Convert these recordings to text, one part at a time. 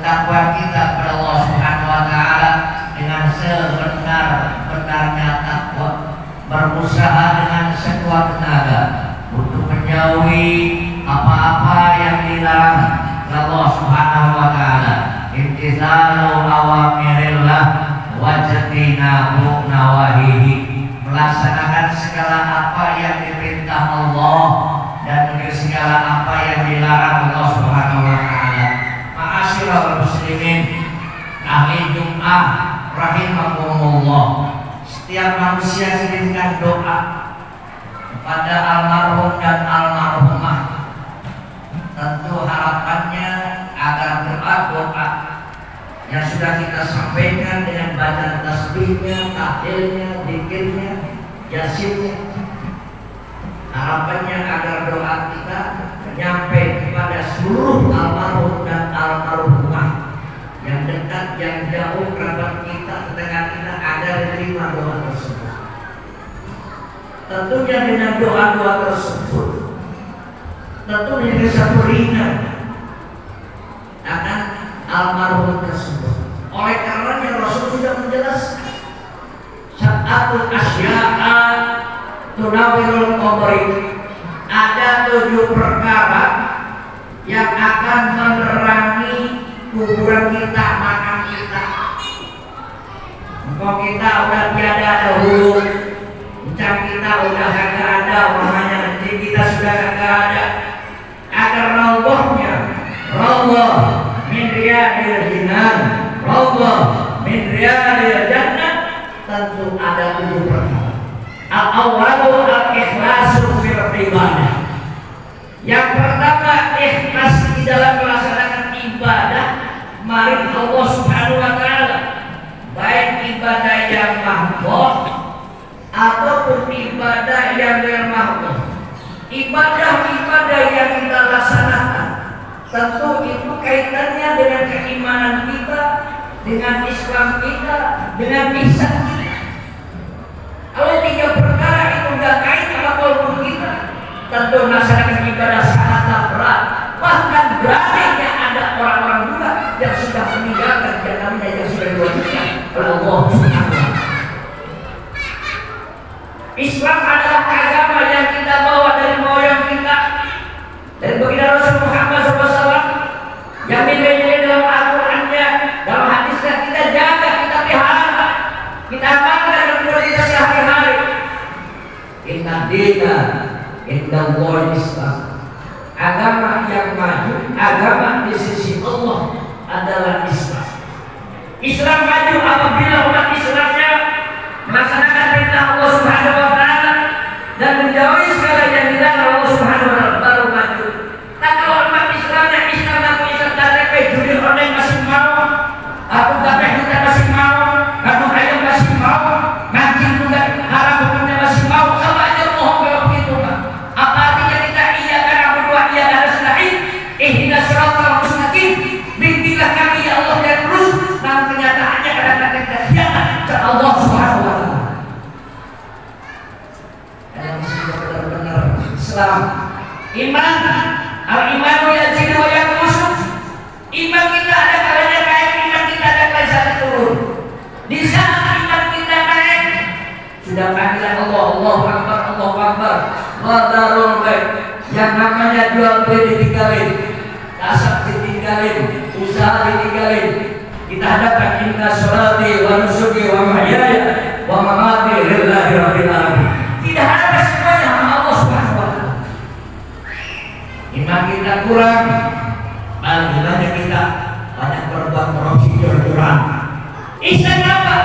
ketakwaan kita kepada Allah Subhanahu wa taala dengan sebenar-benarnya takwa, berusaha dengan sekuat tenaga untuk menjauhi apa-apa yang dilarang Allah Subhanahu wa taala. Imtithalu awamirillah wajtinabu nawahihi, melaksanakan segala apa yang diperintah Allah dan segala apa yang dilarang Allah Subhanahu wa taala. Ma'asyiral muslimin, ahli Jumat rahimakumullah, setiap manusia mengirimkan doa kepada almarhum dan almarhumah. Tentu harapannya agar doa-doa yang sudah kita sampaikan dengan bacaan tasbihnya, tahlilnya, zikirnya, yasinnya, harapannya agar doa kita nyampe kepada seluruh almarhum dan almarhumah, yang dekat, yang jauh, kerabat kita, tetangga kita, agar diterima doa tersebut. Tentunya dengan doa-doa tersebut tentunya bisa beringat akan almarhum tersebut. Oleh karenanya Rasul sudah menjelaskan sab'atul asya'a tunawirul qabri, ada 7 perkara yang akan menerangi kuburan kita, makam kita. Kalau kita udah tiada dahulu, ucap kita udah kagak ada, warnanya nanti kita sudah kagak ada, agar rawahnya rawah min riyadil jinan, rawah min riyadil jannah, tentu ada 7 perkara. Al-awwalu al-ikhlasu fil ibadah. Yang pertama, ikhlas di dalam melaksanakan ibadah maring Allah Subhanahu wa taala, baik ibadah yang mahdhah ataupun ibadah yang ghair mahdhah. Ibadah-ibadah yang kita laksanakan tentu itu kaitannya dengan keimanan kita, dengan Islam kita, dengan ihsan kita. Kalau 3 perkara itu tidak kait sama kalbu kita, tentu melaksanakan ibadah sangatlah berat. Bahkan beratnya ada orang-orang juga yang sudah meninggalkan jalannya yang sudah diwajibkan oleh Allah Subhanahu wa taala. Islam adalah agama yang kita bawa dari moyang kita, dan baginda Rasul Muhammad SAW yang nilai-nilai dalam Al-Qurannya, dalam hadisnya kita jaga, kita pelihara, kita amalkan dalam hidup kita sehari-hari. Inna dina inda Allah Islam, agama yang maju, agama di sisi Allah adalah Islam. Islam maju apabila umat Islamnya melaksanakan perintah Allah Subhanahu wa taala dan menjauhi segala yang dilarang Allah Subhanahu wa taala, baru maju. Nah, kalau umat Islamnya Islam aku Islam KTP judi online masih mau, aku KTP juga masih mau, aku ayam masih mau, mancing juga haram hukumnya masih mau, sama aja bohong kalau begitu, Pak. Apa artinya kita iya kan aku dua iya dan nasta'in, ihdinas siratal mustaqim, bimbinglah kami ya Allah yang lurus. Namun kenyataannya kadang-kadang kita hianat ke Allah Subhanahu wa taala. Benar-benar Islam, iman, al-imanu yazidu wa yanqus. Iman kita ada kalanya naik, iman kita ada kalanya turun. Di saat iman kita naik, sudah panggilan Allah, Allahu Akbar, Allahu Akbar, qadarul baik. Yang namanya jual beli ditinggalin, kasab ditinggalin, usaha ditinggalin. Kita hadapkan inna sholati wa nusuki wa mahyaya wa mamati lillahi rabbil alamin. Tidak ada semuanya sama Allah Subhanahu wa taala. Iman kita kurang, alhamdulillah kita banyak berbuat korupsi jor-joran. Ihsan apa?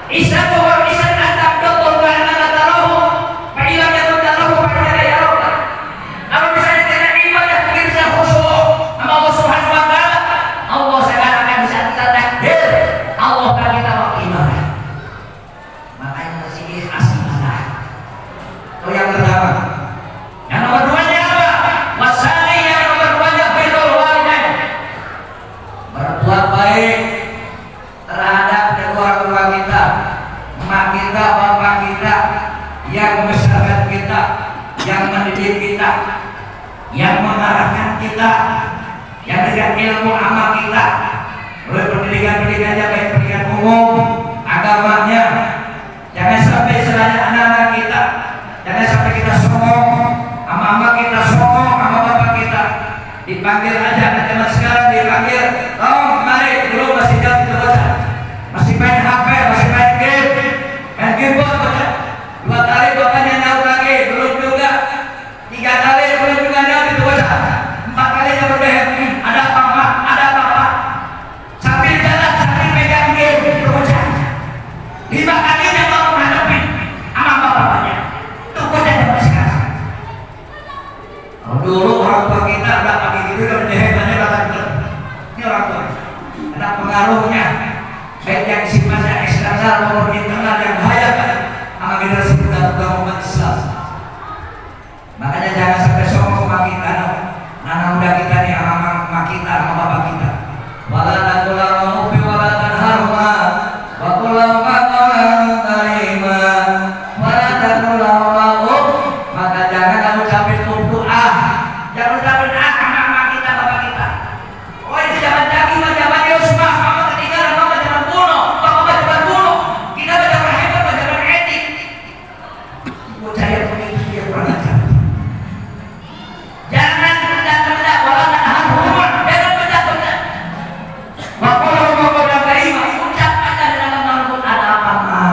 Ihsan bahwa ihsan antam doktor wa ana tarahu fa ila yatarahu fa ila yaraka. Kalau misalnya kita ibadah mungkin bisa khusyuk sama Allah Subhanahu wa taala, Allah sekarang bisa kita takdir, Allah akan kita ibadah. Makanya masih ikhlas ibadah. Itu yang pertama. Yang nomor 2-nya apa? Wasani, yang nomor 2-nya birrul walidain. Berbuat baik terhadap kedua orang tua kita, emak kita, bapak kita, yang membesarkan kita, yang mendidik kita, yang mengarahkan kita, yang dengan ilmu amal kita, Mulai pendidikannya baik pendidikan umum, agamanya. Jangan sampai istilahnya anak-anak kita, jangan sampai kita songong, ama-ama kita songong, ama bapak kita dipanggil aja, zaman sekarang dipanggil, oh mari, dulu masih jauh itu bocah, masih main HP, masih main game bocah. 2 kali bapaknya nyaut lagi, belum juga. 3 kali belum juga nyaut itu bocah. 4 kali nyaut deh, ada apa Pak? Ada apa Pak? Sambil jalan, sambil megang game itu bocah. 5 kalinya mau menghadapin sama bapaknya. Itu bocah zaman sekarang. Oh, dulu orang tua kita udah pakai gitu kan hebatnya kata ini orang tua. Ada pengaruhnya. Baik yang sifatnya eksternal maupun internal yang bahaya kan sama generasi muda umat Islam. Makanya jangan sampai sombong sama kita, anak muda kita nih, sama kita, sama bapak kita. Wala taqulu ufi wala tanharhuma wa qul lahum qawlan karima. Wala taqulu uff, maka jangan kamu ucapin doa. Jangan ucapin sama kita, bapak kita. Oh ini zaman daging, zaman Yusuf, mama ketinggalan, mama zaman bunuh, mama zaman bunuh. Kita zaman hebat, zaman etik. Bocah yang begitu dia kurang ajar. Jangan benda-benda, walau tak harumah, jangan benda-benda. Walau terima, ucapkan dalam Al-Quran ada apa-apa,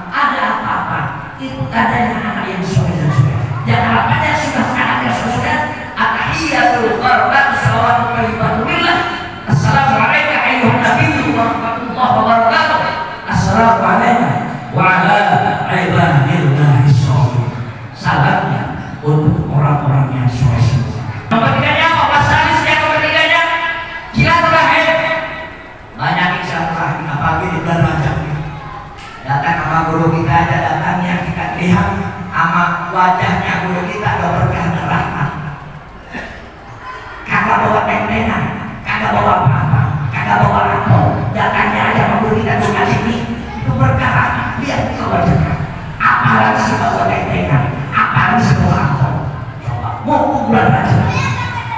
ada apa-apa. Itu tandanya anak yang soleh dan soleh. Jangan harapannya sudah anak yang soleh. At-tahiyatul warahmatullahi salawatu kalimatulillah. Assalamualaikum ayyuhan nabiyyu wa rahmatullahi wa barakatuh. Assalamualaikum wa ala ibadillahi sholihin. Salamnya untuk orang-orang yang soleh. Nomor 3-nya apa? Pasalis yang nomor 3-nya silaturahim. Banyak silaturahim apalagi di bulan Rajab. Datang sama guru kita aja, datangnya kita lihat sama wajahnya guru kita ada berkah dan rahmat. Kagak bawa tentengan, kagak bawa apa-apa, kagak bawa apa. Datangnya aja sama guru kita tuh kasih ini itu berkah. Lihat ke wajahnya. Apalagi si bawa tentengan, apalagi si bawa apa. Coba mau bulan Rajab.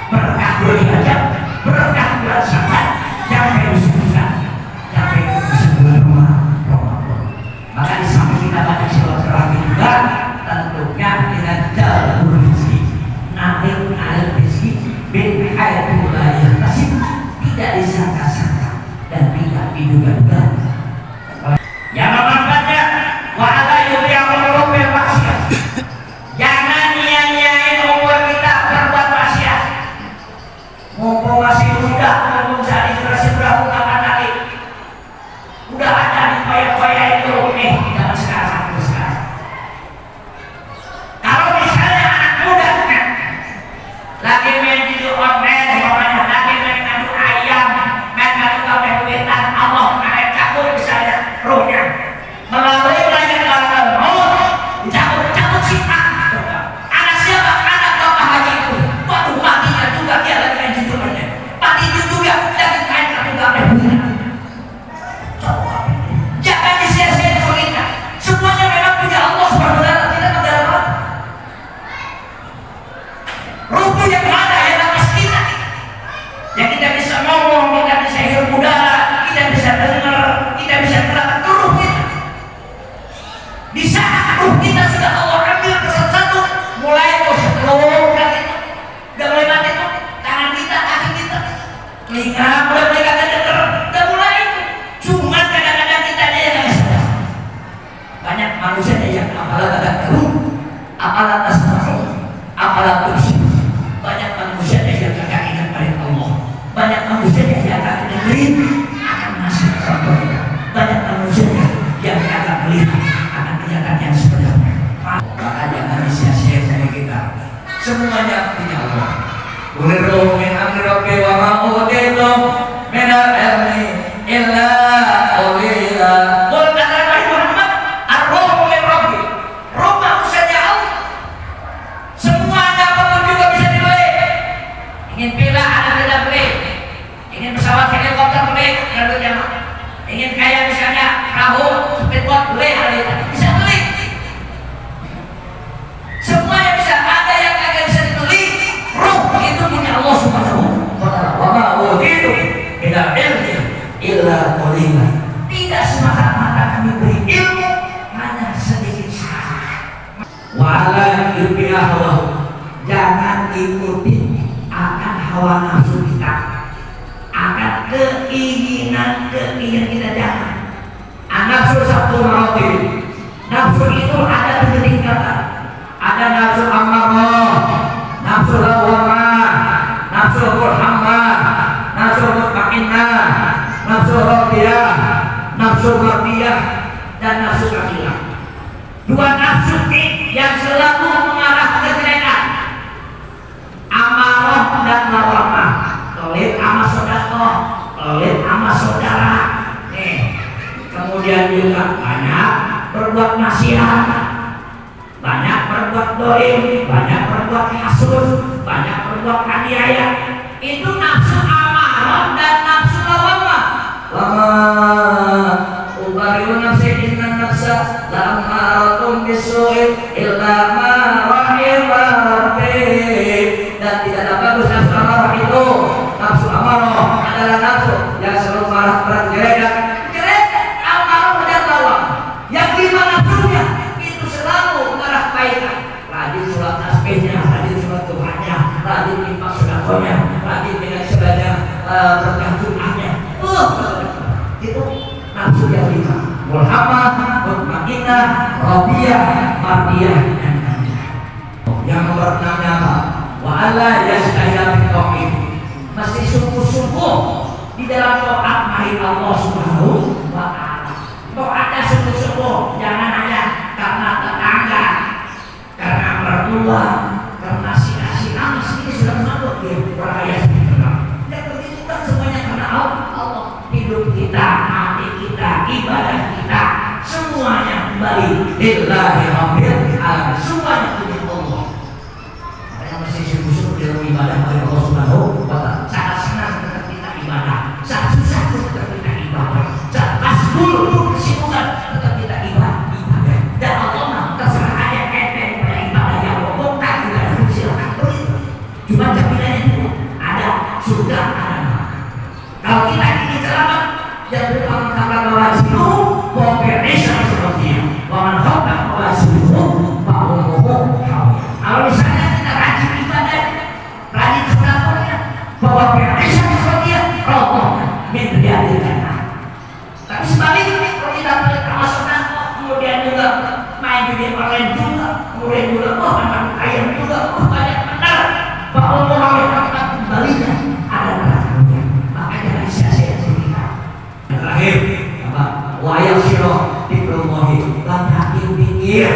Berkah bulan Rajab, berkah bulan Syawal, yang bersuka, yang bersuka Ramadan. Maka di samping kita banyak silaturahmi juga, tentunya dengan jalur rezeki, naik air rezeki, bin air budaya tasik, tidak disangka-sangka dan tidak diduga-duga. Yang keempatnya, wa ala yu'amul bil maksiat. Jangan nyanyain umur kita berbuat maksiat. Mumpung masih muda, mumpung saat generasi sudah bukan lagi, udah ada di paya-paya itu nih zaman sekarang. Kalau misalnya anak muda kan, lagi main video online, lagi main ngadu ayam, main ngadu kafe duitan, Allah main cabut misalnya rohnya melalui layar cabut si anak siapa? Anak bapak haji itu. Waduh matinya juga dia lagi main judulnya. Mati juga lagi kain kartu kafe duitan. Jangan disia-siain kita. Semuanya memang punya Allah SWT, tidak ada apa. Ruku yang ada yang atas kita, yang kita bisa ngomong, kita bisa hirup udara, kita bisa dengar, kita bisa gerak turuh kita. Di saat ruh kita sudah Allah ambil satu-satu, mulai setelur kaki itu, udah mulai mati itu, tangan kita, kaki kita, telinga udah mulai kagak denger, udah mulai. Cuma kadang-kadang kita aja yang nggak sadar. Banyak manusia yang apalah kagak tahu, apalah tasbih, apalah kursi. Banyak manusia yang kagak ingat pada Allah. Banyak manusia yang kagak dengerin akan nasib surga. Banyak manusia yang kagak melihat akan kenyataan yang sebenarnya. Maka jangan disia-siain dari kita. Semuanya punya Allah. Qul min amri rabbi wa ma utitum min al-ilmi illa qalila. Qul kata Nabi Muhammad, ar-ruhu min rabbi. Ruh manusianya Allah. Semuanya apapun juga bisa dibeli. Ingin villa ada kita beli. Ingin pesawat helikopter beli, ada duitnya. Ingin kaya misalnya perahu, speedboat beli, ada duitnya. Bisa beli. Semuanya bisa. Ada yang kagak bisa dibeli. Ruh itu punya Allah Subhanahu wa Ta'ala. Wa ma utitum kebaikan. Tidak semata-mata kami beri ilmu, hanya sedikit saja. Wala yubiha hawa, jangan ikuti akan hawa nafsu kita, akan keinginan kita, jangan. Nafsu satu roti, nafsu itu ada tingkatan. Ada nafsu amarah, nafsu lawamah, nafsu murhamah, nafsu mutmainnah, nafsu radiyah, nafsu mardiyah, dan nafsu kafilah. Dua nafsu yang selalu mengarah ke kejelekan. Amarah dan lawamah, pelit sama sedekah, pelit sama saudara. Kemudian juga banyak berbuat nasihat, banyak berbuat dolim, banyak berbuat hasud, banyak berbuat aniaya. Itu nafsu amarah dan nafsu lawamah. Wama ubariu nafsi inna nafsa la'amaratun bisu'in illa ma rahima rabbi. Dan tidak ada bagus nafsu amarah itu. Nafsu amarah adalah nafsu yang selalu marah bergerak. Yang lima nafsunya itu selalu mengarah kebaikan. Rajin sholat tasbihnya, rajin sholat Tuhannya, rajin infak sedekahnya, rajin dengan sebanyak berkah Jumatnya. Itu nafsu yang lima. Mulhamah, mutmainnah, radiyah, mardiyah, dan radiyah. Yang nomor 6 apa? Wa alla yastahya min qawmin. Mesti sungguh-sungguh di dalam taat mari Allah Subhanahu wa ta'ala. Doanya sungguh-sungguh, jangan hanya karena tetangga, karena mertua, karena si-si ini sudah mengatur dia beraya sebenarnya. Yang begitu kan semuanya karena Allah. Hidup kita, hati kita, ibadah kita, semuanya kembali lillahi rabbil alamin. Semuanya punya Allah. Makanya mesti sungguh-sungguh dalam ibadah kepada Allah Subhanahu wa ta'ala. Sangat senang ketika kita ibadah, sangat susah ketika kita ibadah, sangat pasbul kesibukan ketika kita ibadah. Dan Allah mah terserah aja ente pada ibadah yang pokok tak ibadah silakan begitu. Cuma jaminannya itu ada surga, ada neraka. Kalau kita ingin selamat, yang berpaling tanpa mewajibmu, pokoknya sepertinya. Waman khotbah mewajibmu, pakumuhu hawiyah. Kalau misalnya kita rajin ibadah, rajin sedekahnya, bahwa perisa sepertinya, Allah menjadikan. Tapi sebaliknya kalau kita berkawas sedekah, kemudian juga main judi online juga, kemudian juga makan ayam juga, banyak benar bahwa Allah akan kembalinya ada neraka. Maka jangan sia-sia kita. Yang terakhir apa? Wayang siro diplomohi banyakin pikir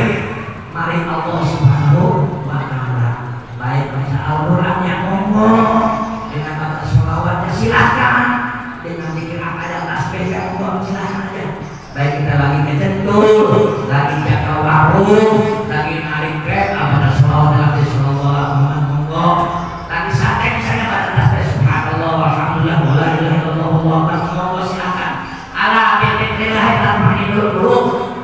mari Allah Subhanahu wa ta'ala. Baik baca Al-Qur'annya monggo, dengan baca sholawatnya silahkan, dengan zikir ada tasbihnya monggo silahkan aja. Baik kita lagi kecentul, lagi jaga warung, lagi narik grab, baca sholawat lagi sholawat monggo, lagi santai misalnya baca tasbih subhanallah walhamdulillah wala ilaha illallah wallahu akbar monggo silahkan. Ala bismillahirrahmanirrahim dulu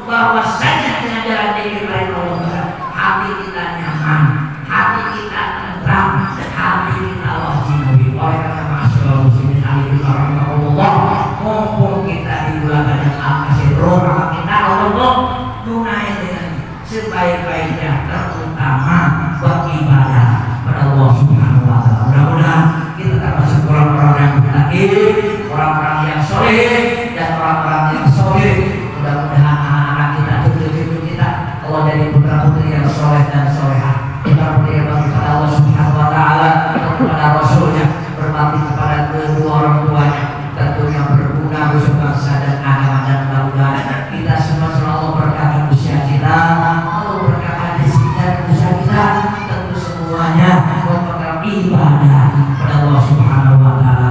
bahwasanya dengan jalan zikir Allah hati kita nyaman, hati kita tenteram, hati kita wajib. Oleh karena masyaallah muslimin alaihi warahmatullah, mumpung kita di bulan yang al-kasir maka kita Allah tunai dengan sebaik-baiknya, terutama beribadah pada Allah Subhanahu wa ta'ala. Mudah-mudahan kita termasuk orang-orang yang bertakwa, orang-orang yang soleh dan orang-orang yang soleh. Mudah-mudahan anak-anak kita, cucu-cucu kita Allah dari putra-putri yang soleh dan solehah, putra-putri yang berbakti kepada Allah Subhanahu wa ta'ala, kepada Rasulnya, berbakti kepada kedua orang tuanya, tentunya berguna untuk bangsa dan agama. Dan mudah-mudahan kita semua selalu berkahkan usia kita, Allah berkahkan rezeki dan usaha kita, tentu semuanya merupakan ibadah pada Allah Subhanahu wa ta'ala.